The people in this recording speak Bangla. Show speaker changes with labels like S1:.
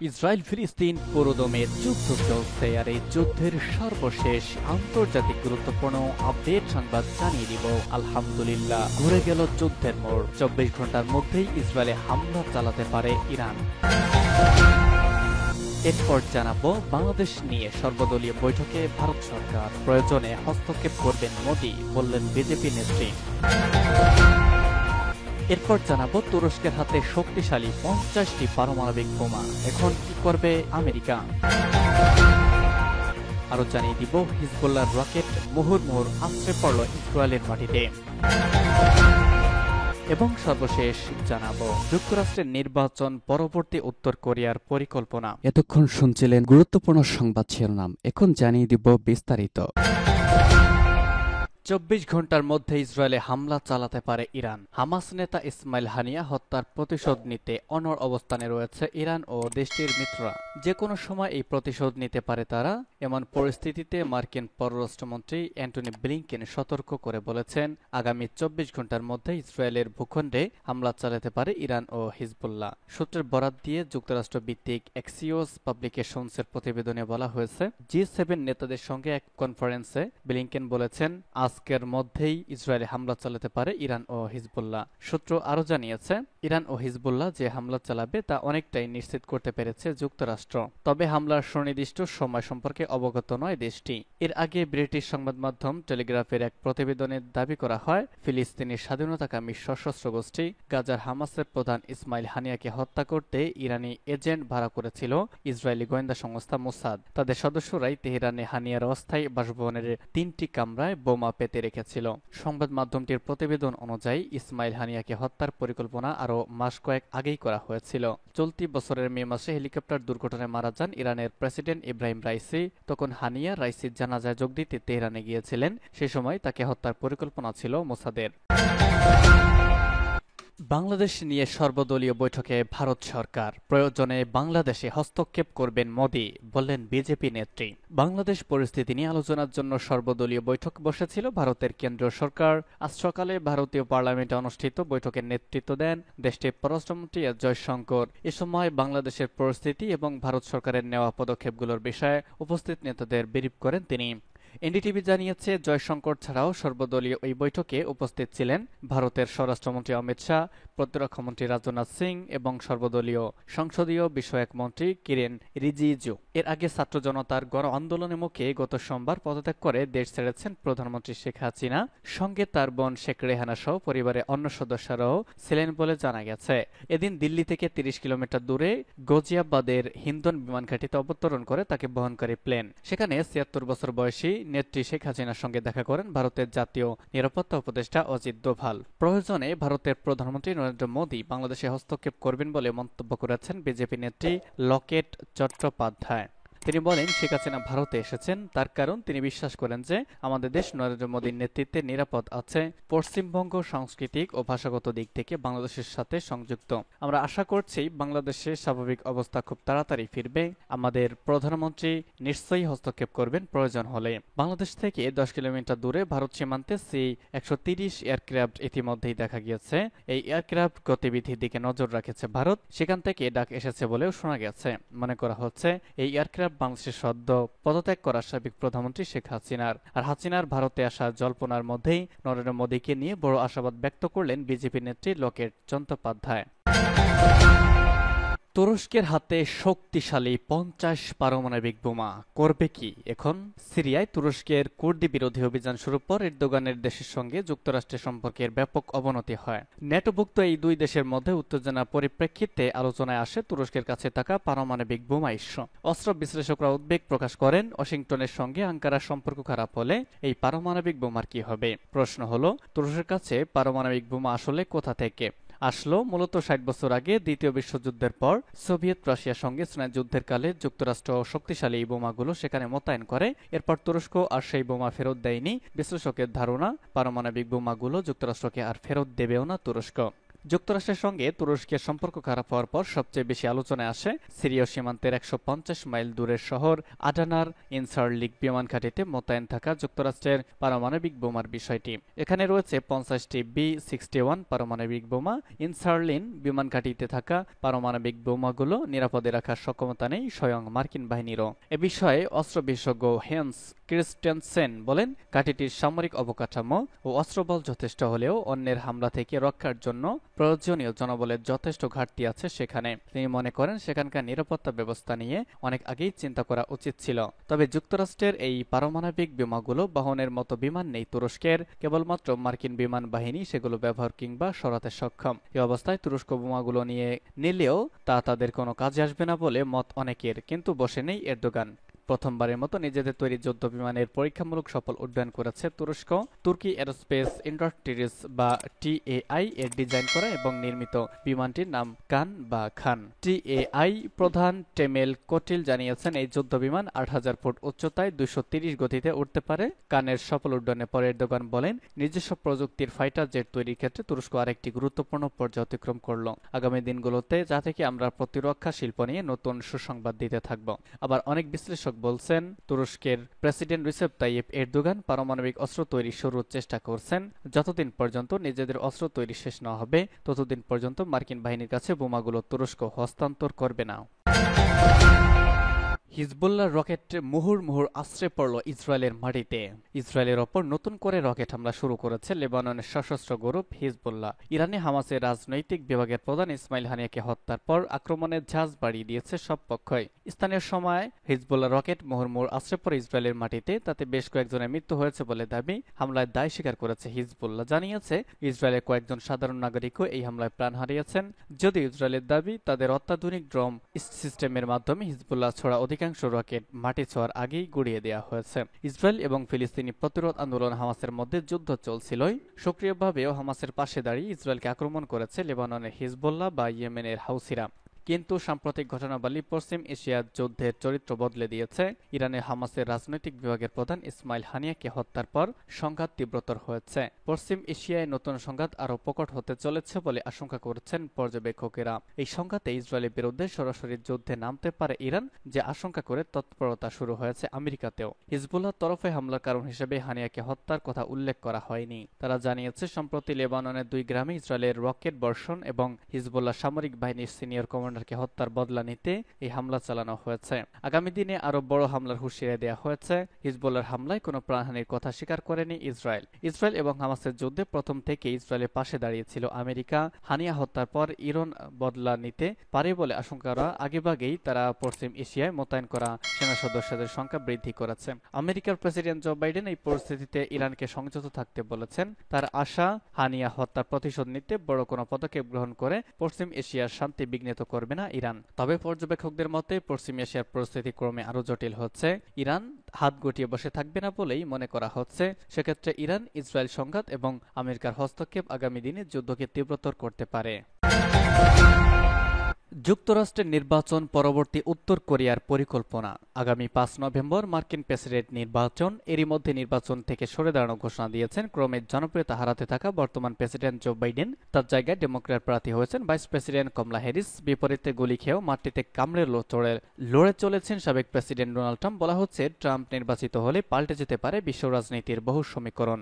S1: ইসরায়েল ফিলিস্তিন পুরোদমে যুদ্ধ চলছে, আর এই যুদ্ধের সর্বশেষ আন্তর্জাতিক গুরুত্বপূর্ণ আপডেট সংবাদ জানিয়ে দিব। আলহামদুলিল্লাহ, ঘুরে গেল যুদ্ধের মোড়। 24 ঘন্টার মধ্যেই ইসরায়েলে হামলা চালাতে পারে ইরান। এরপর জানাবো বাংলাদেশ নিয়ে সর্বদলীয় বৈঠকে ভারত সরকার, প্রয়োজনে হস্তক্ষেপ করবেন মোদি, বললেন বিজেপি নেত্রী। এরপর জানাবো তুরস্কের হাতে শক্তিশালী 50টি পারমাণবিক বোমা, এখন কি করবে আমেরিকা। আরো জানিয়ে দিব হিজবুল্লাহর রকেট মুহুর্মুহুর আশ্রয় পড়ল ইসরায়েলের মাটিতে। এবং সর্বশেষ জানাবো যুক্তরাষ্ট্রের নির্বাচন পরবর্তী উত্তর কোরিয়ার পরিকল্পনা। এতক্ষণ শুনছিলেন গুরুত্বপূর্ণ সংবাদ শিরোনাম, এখন জানিয়ে দিব বিস্তারিত। 24 ঘন্টার মধ্যে ইসরায়েলে হামলা চালাতে পারে ইরান। হামাস নেতা ইসমাইল হানিয়া হত্যার প্রতিশোধ নিতে অনড় অবস্থানে রয়েছে ইরান ও দেশটির মিত্ররা। যে কোনো সময় এই প্রতিশোধ নিতে পারে তারা। এমন পরিস্থিতিতে মার্কিন পররাষ্ট্রমন্ত্রী অ্যান্টনি ব্লিংকেন সতর্ক করে বলেছেন, আগামী 24 ঘন্টার মধ্যে ইসরায়েলের ভূখণ্ডে হামলা চালাতে পারে ইরান ও হিজবুল্লাহ। সূত্রের বরাত দিয়ে যুক্তরাষ্ট্র ভিত্তিক এক্সিওস পাবলিকেশনসের প্রতিবেদনে বলা হয়েছে, G7 নেতাদের সঙ্গে এক কনফারেন্সে ব্লিংকেন বলেছেন, আজকের মধ্যেই ইসরায়েলে হামলা চালাতে পারে ইরান ও হিজবুল্লাহ। সূত্র আরো জানিয়েছে, ইরান ও হিজবুল্লাহ যে হামলা চালাবে তা অনেকটাই নিশ্চিত করতে পেরেছে যুক্তরাষ্ট্র। তবে হামলার সুনির্দিষ্ট সময় সম্পর্কে অবগত নয় দেশটি। এর আগে ব্রিটিশ সংবাদ মাধ্যম টেলিগ্রাফের এক প্রতিবেদনে দাবি করা হয়, ফিলিস্তিনি স্বাধীনতাকামী সশস্ত্র গোষ্ঠী গাজার হামাসের প্রধান ইসমাইল হানিয়াকে হত্যা করতে ইরানি এজেন্ট ভাড়া করেছিল ইসরায়েলি গোয়েন্দা সংস্থা মোসাদ। তাদের সদস্যরাই তেহরানে হানিয়ার অস্থায়ী বাসভবনের 3টি কামরায় বোমা পেতে রেখেছিল। সংবাদ মাধ্যমটির প্রতিবেদন অনুযায়ী ইসমাইল হানিয়াকে হত্যার পরিকল্পনা আরও মাস কয়েক আগেই করা হয়েছিল। চলতি বছরের মে মাসে হেলিকপ্টার দুর্ঘটনায় মারা যান ইরানের প্রেসিডেন্ট ইব্রাহিম রাইসি। তখন হানিয়া রাইসির জানাজায় যোগ দিতে তেহরানে গিয়েছিলেন। সে সময় তাকে হত্যার পরিকল্পনা ছিল মোসাদের। বাংলাদেশ নিয়ে সর্বদলীয় বৈঠকে ভারত সরকার, প্রয়োজনে বাংলাদেশে হস্তক্ষেপ করবেন মোদি, বললেন বিজেপি নেত্রী। বাংলাদেশ পরিস্থিতি নিয়ে আলোচনার জন্য সর্বদলীয় বৈঠক বসেছিল ভারতের কেন্দ্রীয় সরকার। আজ সকালে ভারতীয় পার্লামেন্টে অনুষ্ঠিত বৈঠকের নেতৃত্ব দেন দেশটির পররাষ্ট্রমন্ত্রী এস জয়শঙ্কর। এ সময় বাংলাদেশের পরিস্থিতি এবং ভারত সরকারের নেওয়া পদক্ষেপগুলোর বিষয়ে উপস্থিত নেতাদের ব্রিফ করেন তিনি। এনডিটিভি জানিয়েছে, জয়শঙ্কর ছাড়াও সর্বদলীয় এই বৈঠকে উপস্থিত ছিলেন ভারতের স্বরাষ্ট্রমন্ত্রী অমিত শাহ, প্রতিরক্ষামন্ত্রী রাজনাথ সিং এবং সর্বদলীয় সংসদীয় বিষয়ক মন্ত্রী কিরেন রিজিজু। এর আগে ছাত্র জনতার গণ আন্দোলনের মুখে গত সোমবার পদত্যাগ করে দেশ ছেড়েছেন প্রধানমন্ত্রী শেখ হাসিনা। সঙ্গে তার বোন শেখ রেহানা সহ পরিবারের অন্য সদস্যরাও ছিলেন বলে জানা গেছে। এদিন দিল্লি থেকে 30 কিলোমিটার দূরে গজিয়াবাদের হিন্দন বিমান ঘাঁটিতে অবতরণ করে তাকে বহনকারী প্লেন। সেখানে 76 বছর বয়সী নেত্রী শেখ হাসিনার সঙ্গে দেখা করেন ভারতের জাতীয় নিরাপত্তা উপদেষ্টা অজিত দোভাল। প্রয়োজনে ভারতের প্রধানমন্ত্রী নরেন্দ্র মোদি বাংলাদেশে হস্তক্ষেপ করবেন বলে মন্তব্য করেছেন বিজেপি নেত্রী লকেট চট্টোপাধ্যায়। তিনি বলেন, শেখ হাসিনা ভারতে এসেছেন, তার কারণ তিনি বিশ্বাস করেন যে আমাদের দেশ নরেন্দ্র মোদীর নেতৃত্বে নিরাপদ আছে। পশ্চিমবঙ্গ সাংস্কৃতিক ও ভাষাগত দিক থেকে বাংলাদেশের সাথে সংযুক্ত। আমরা আশা করছি বাংলাদেশের স্বাভাবিক অবস্থা খুব তাড়াতাড়ি ফিরবে। আমাদের প্রধানমন্ত্রী নিশ্চয়ই হস্তক্ষেপ করবেন প্রয়োজন হলে। বাংলাদেশ থেকে 10 কিলোমিটার দূরে ভারত সীমান্তে C-130 এয়ারক্রাফট ইতিমধ্যেই দেখা গিয়েছে। এই এয়ারক্রাফট গতিবিধির দিকে নজর রাখেছে ভারত। সেখান থেকে ডাক এসেছে বলেও শোনা গেছে। মনে করা হচ্ছে এই এয়ারক্রাফট বাংলাদেশের সদ্য পদত্যাগ করা সাবেক প্রধানমন্ত্রী শেখ হাসিনার। আর হাসিনার ভারতে আসা জল্পনার মধ্যেই নরেন্দ্র মোদীকে নিয়ে বড় আশাবাদ ব্যক্ত করলেন বিজেপি নেত্রী লকেট চট্টোপাধ্যায়। তুরস্কের হাতে শক্তিশালী 50 পারমাণবিক বোমা, করবে কি এখন? সিরিয়ায় তুরস্কের কুর্দি বিরোধী অভিযান শুরুর পর এরদোগানের দেশের সঙ্গে যুক্তরাষ্ট্রের সম্পর্কের ব্যাপক অবনতি হয়। ন্যাটোভুক্ত এই দুই দেশের মধ্যে উত্তেজনার পরিপ্রেক্ষিতে আলোচনায় আসে তুরস্কের কাছে থাকা পারমাণবিক বোমা ইস্যু। অস্ত্র বিশ্লেষকরা উদ্বেগ প্রকাশ করেন, ওয়াশিংটনের সঙ্গে আঙ্কারার সম্পর্ক খারাপ হলে এই পারমাণবিক বোমার কি হবে? প্রশ্ন হলো, তুরস্কের কাছে পারমাণবিক বোমা আসলে কোথা থেকে আসলো? মূলত 60 বছর আগে দ্বিতীয় বিশ্বযুদ্ধের পর সোভিয়েত রাশিয়ার সঙ্গে স্নায়ুযুদ্ধের কালে যুক্তরাষ্ট্র শক্তিশালী এই বোমাগুলো সেখানে মোতায়েন করে। এরপর তুরস্ক আর সেই বোমা ফেরত দেয়নি। বিশ্লেষকের ধারণা, পারমাণবিক বোমাগুলো যুক্তরাষ্ট্রকে আর ফেরত দেবেও না তুরস্ক। যুক্তরাষ্ট্রের সঙ্গে তুরস্কের সম্পর্ক খারাপ হওয়ার পর সবচেয়ে বেশি আলোচনায় আসে সিরীয় সীমান্তের ১৫০ মাইল দূরের শহর আডানার ইনসারলিক বিমান ঘাঁটিতে মোতায়েন থাকা যুক্তরাষ্ট্রের পারমাণবিক বোমার বিষয়টি। এখানে রয়েছে ৫০টি B-61 পারমাণবিক বোমা। ইনসারলিন বিমান ঘাঁটিতে থাকা পারমাণবিক বোমাগুলো নিরাপদে রাখার সক্ষমতা নেই স্বয়ং মার্কিন বাহিনীরও। এ বিষয়ে অস্ত্র বিশেষজ্ঞ হেন্স ক্রিস্টেনসেন বলেন, ঘাঁটিটির সামরিক অবকাঠামো ও অস্ত্রবল যথেষ্ট হলেও অন্যের হামলা থেকে রক্ষার জন্য প্রয়োজনীয় জনবলের যথেষ্ট ঘাটতি আছে সেখানে। তিনি মনে করেন সেখানকার নিরাপত্তা ব্যবস্থা নিয়ে অনেক আগেই চিন্তা করা উচিত ছিল। তবে যুক্তরাষ্ট্রের এই পারমাণবিক বোমাগুলো বহনের মতো বিমান নেই তুরস্কের, কেবলমাত্র মার্কিন বিমান বাহিনী সেগুলো ব্যবহার কিংবা সরাতে সক্ষম। এ অবস্থায় তুরস্ক বোমাগুলো নিলেও তা তাদের কোনো কাজে আসবে না বলে মত অনেকের। কিন্তু বসে নেই এরদোগান। প্রথমবারের মতো নিজেদের তৈরি যুদ্ধ বিমানের পরীক্ষামূলক সফল উড্ডয়ন করেছে তুরস্ক। তুর্কি এরোস্পেস ইন্ডাস্ট্রিজ বা TAI এর ডিজাইন করা এবং নির্মিত বিমানটির নাম কান বা খান। TAI প্রধান টেমেল কোটিল জানিয়েছেন, এই যুদ্ধ বিমান ৮,০০০ ফুট উচ্চতায় ২৩০ গতিতে উঠতে পারে। কানের সফল উড্ডয়নের পর এরদোগান বলেন, নিজস্ব প্রযুক্তির ফাইটার জেট তৈরির ক্ষেত্রে তুরস্ক আরেকটি গুরুত্বপূর্ণ পর্যায় অতিক্রম করল। আগামী দিনগুলোতে যা থেকে আমরা প্রতিরক্ষা শিল্প নিয়ে নতুন সুসংবাদ দিতে থাকব। আবার অনেক বিশ্লেষক বলছেন, তুরস্কের প্রেসিডেন্ট রিসেপ তাইয়েপ এরদোগান পারমাণবিক অস্ত্র তৈরি শুরুর চেষ্টা করছেন। যতদিন পর্যন্ত নিজেদের অস্ত্র তৈরি শেষ না হবে ততদিন পর্যন্ত মার্কিন বাহিনীর কাছে বোমাগুলো তুরস্ক হস্তান্তর করবে না। হিজবুল্লাহর রকেট মুহুর্মুহুর আশ্রয় পড়ল ইসরায়েলের মাটিতে। ইসরায়েলের ওপর নতুন করে রকেট হামলা শুরু করেছে লেবাননের সশস্ত্র গ্রুপ হিজবুল্লাহ। ইরানে হামাসের রাজনৈতিক বিভাগের প্রধান ইসমাইল হানিয়াকে হত্যার পর আক্রমণের ঝাঁজ বাড়িয়ে দিয়েছে সব পক্ষই। স্থানীয় সময় হিজবুল্লাহ রকেট মুহুর্মুহুর আশ্রয় পড়ে ইসরায়েলের মাটিতে, তাতে বেশ কয়েকজনের মৃত্যু হয়েছে বলে দাবি। হামলায় দায় স্বীকার করেছে হিজবুল্লাহ, জানিয়েছে ইসরায়েলের কয়েকজন সাধারণ নাগরিকও এই হামলায় প্রাণ হারিয়েছেন। যদিও ইসরায়েলের দাবি তাদের অত্যাধুনিক ড্রোন সিস্টেমের মাধ্যমে হিজবুল্লাহ ছড়া অধিকাংশ রকেট মাটি ছোঁয়ার আগেই গুড়িয়ে দেওয়া হয়েছে। ইসরায়েল এবং ফিলিস্তিনি প্রতিরোধ আন্দোলন হামাসের মধ্যে যুদ্ধ চলছিলই। সক্রিয়ভাবেও হামাসের পাশে দাঁড়িয়ে ইসরায়েলকে আক্রমণ করেছে লেবাননের হিজবুল্লাহ বা ইয়েমেনের হাউসিরা। কিন্তু সাম্প্রতিক ঘটনাবলী পশ্চিম এশিয়ার যুদ্ধের চরিত্র বদলে দিয়েছে। ইরানের হামাসের রাজনৈতিক বিভাগের প্রধান ইসমাইল হানিয়াকে হত্যার পর সংঘাত তীব্রতর হয়েছে। পশ্চিম এশিয়ায় নতুন সংঘাত আরও প্রকট হতে চলেছে বলে আশঙ্কা করছেন পর্যবেক্ষকেরা। এই সংঘাতে ইসরায়েলের বিরুদ্ধে সরাসরি যুদ্ধে নামতে পারে ইরান, যে আশঙ্কা করে তৎপরতা শুরু হয়েছে আমেরিকাতেও। হিজবুল্লাহর তরফে হামলার কারণ হিসেবে হানিয়াকে হত্যার কথা উল্লেখ করা হয়নি। তারা জানিয়েছে, সম্প্রতি লেবাননের 2 গ্রামে ইসরায়েলের রকেট বর্ষণ এবং হিজবুল্লাহ সামরিক বাহিনীর সিনিয়র কমান্ডার হত্যার বদলা নিতে এই হামলা চালানো হয়েছে। আগামী দিনে আরো বড় হামলার হুঁশিয়ারি দেওয়া হয়েছে। হিজবুল্লাহর হামলায় কোনো প্রাণহানির কথা স্বীকার করেনি ইসরায়েল। ইসরায়েল এবং হামাসের যুদ্ধে প্রথম থেকে ইসরায়েলের পাশে দাঁড়িয়েছিল আমেরিকা। হানিয়া হত্যার পর ইরান বদলা নিতে পারে বলে আশঙ্কা করা আগেভাগেই তারা পশ্চিম এশিয়ায় মোতায়েন করা সেনা সদস্যদের সংখ্যা বৃদ্ধি করেছে। আমেরিকার প্রেসিডেন্ট জো বাইডেন এই পরিস্থিতিতে ইরানকে সংযত থাকতে বলেছেন। তার আশা, হানিয়া হত্যার প্রতিশোধ নিতে বড় কোনো পদক্ষেপ গ্রহণ করে পশ্চিম এশিয়ার শান্তি বিঘ্নিত করবে না ইরান। তবে পর্যবেক্ষকদের মতে পশ্চিম এশিয়ার পরিস্থিতি ক্রমে আরো জটিল হচ্ছে। ইরান হাত গুটিয়ে বসে থাকবে না বলেই মনে করা হচ্ছে। সেক্ষেত্রে ইরান ইসরায়েল সংঘাত এবং আমেরিকার হস্তক্ষেপ আগামী দিনে যুদ্ধকে তীব্রতর করতে পারে। যুক্তরাষ্ট্রের নির্বাচন পরবর্তী উত্তর কোরিয়ার পরিকল্পনা। আগামী 5 নভেম্বর মার্কিন প্রেসিডেন্ট নির্বাচন। এরই মধ্যে নির্বাচন থেকে সরে দাঁড়ানোর ঘোষণা দিয়েছেন ক্রমে জনপ্রিয়তা হারাতে থাকা বর্তমান প্রেসিডেন্ট জো বাইডেন। তার জায়গায় ডেমোক্র্যাট প্রার্থী হয়েছেন ভাইস প্রেসিডেন্ট কমলা হ্যারিস। বিপরীতে গুলি খেয়েও মাটিতে কামড়ে লড়ে চলেছেন সাবেক প্রেসিডেন্ট ডোনাল্ড ট্রাম্প। বলা হচ্ছে, ট্রাম্প নির্বাচিত হলে পাল্টে যেতে পারে বিশ্ব রাজনীতির বহু সমীকরণ।